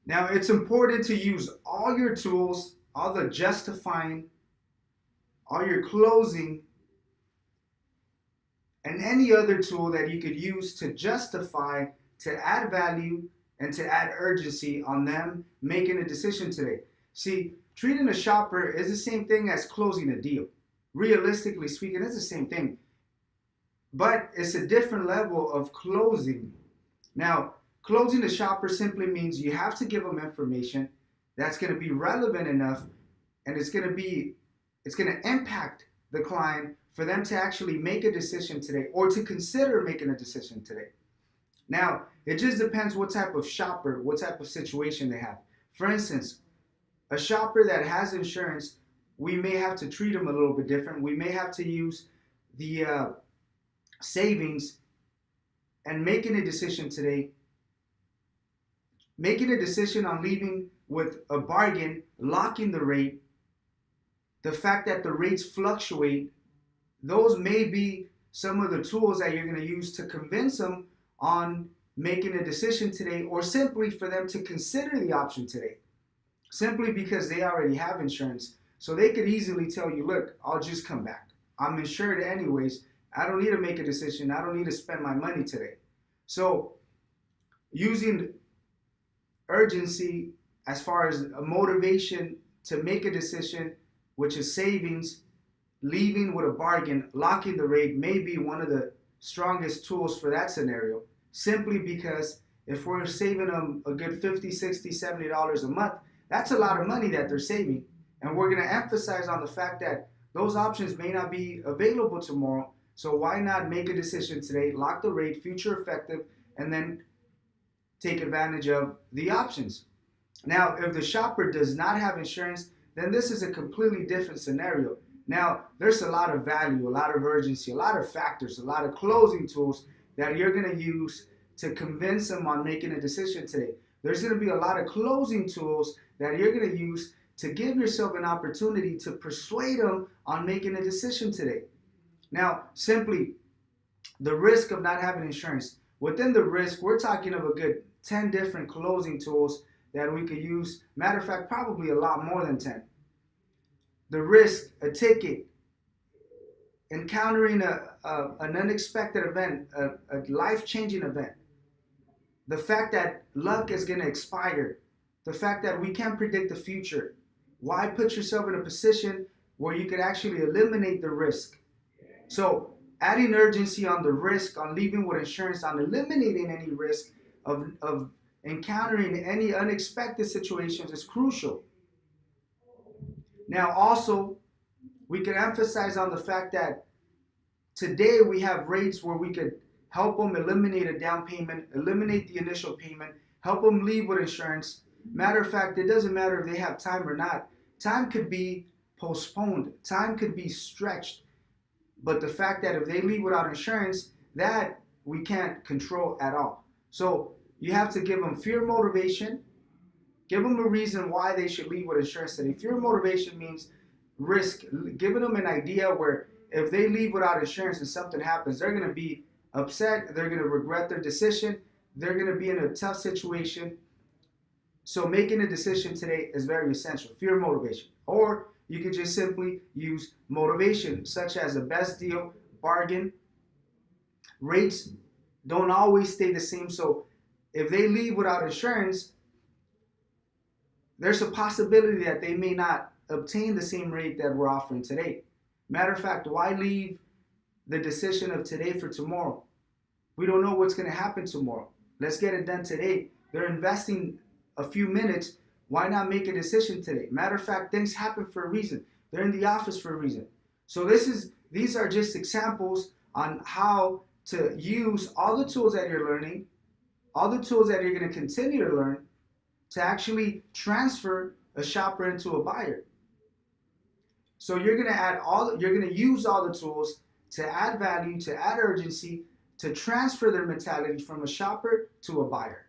Now, it's important to use all your tools, all the justifying, all your closing, and any other tool that you could use to justify, to add value, and to add urgency on them making a decision today. See, treating a shopper is the same thing as closing a deal. Realistically speaking, it's the same thing, but it's a different level of closing. Now, closing the shopper simply means you have to give them information that's going to be relevant enough, and it's going to impact the client for them to actually make a decision today or to consider making a decision today. Now, it just depends what type of shopper, what type of situation they have. For instance, a shopper that has insurance, we may have to treat them a little bit different. We may have to use the savings and making a decision today, making a decision on leaving with a bargain, locking the rate, the fact that the rates fluctuate, those may be some of the tools that you're going to use to convince them on making a decision today, or simply for them to consider the option today, simply because they already have insurance. So they could easily tell you, look, I'll just come back. I'm insured anyways. I don't need to make a decision. I don't need to spend my money today. So using urgency as far as a motivation to make a decision, which is savings, leaving with a bargain, locking the rate, may be one of the strongest tools for that scenario, simply because if we're saving them a good $50, $60, $70 a month, that's a lot of money that they're saving. And we're going to emphasize on the fact that those options may not be available tomorrow. So why not make a decision today, lock the rate, future effective, and then take advantage of the options. Now, if the shopper does not have insurance, then this is a completely different scenario. Now, there's a lot of value, a lot of urgency, a lot of factors, a lot of closing tools that you're going to use to convince them on making a decision today. There's going to be a lot of closing tools that you're going to use to give yourself an opportunity to persuade them on making a decision today. Now, simply the risk of not having insurance. Within the risk, we're talking of a good 10 different closing tools that we could use. Matter of fact, probably a lot more than 10. The risk, a ticket, encountering an unexpected event, a life-changing event, the fact that luck is going to expire, the fact that we can't predict the future. Why put yourself in a position where you could actually eliminate the risk? So adding urgency on the risk, on leaving with insurance, on eliminating any risk of encountering any unexpected situations is crucial. Now also, we can emphasize on the fact that today we have rates where we could help them eliminate a down payment, eliminate the initial payment, help them leave with insurance. Matter of fact, it doesn't matter if they have time or not. Time could be postponed. Time could be stretched. But the fact that if they leave without insurance, that we can't control at all. So you have to give them fear motivation, give them a reason why they should leave with insurance today. Fear motivation means risk, giving them an idea where if they leave without insurance and something happens, they're going to be upset, they're going to regret their decision, they're going to be in a tough situation. So making a decision today is very essential. Fear motivation. Or you could just simply use motivation, such as the best deal, bargain. Rates don't always stay the same. So if they leave without insurance, there's a possibility that they may not obtain the same rate that we're offering today. Matter of fact, why leave the decision of today for tomorrow? We don't know what's going to happen tomorrow. Let's get it done today. They're investing a few minutes. Why not make a decision today? Matter of fact, things happen for a reason. They're in the office for a reason. So these are just examples on how to use all the tools that you're learning, all the tools that you're going to continue to learn to actually transfer a shopper into a buyer. So you're going to use all the tools to add value, to add urgency, to transfer their mentality from a shopper to a buyer.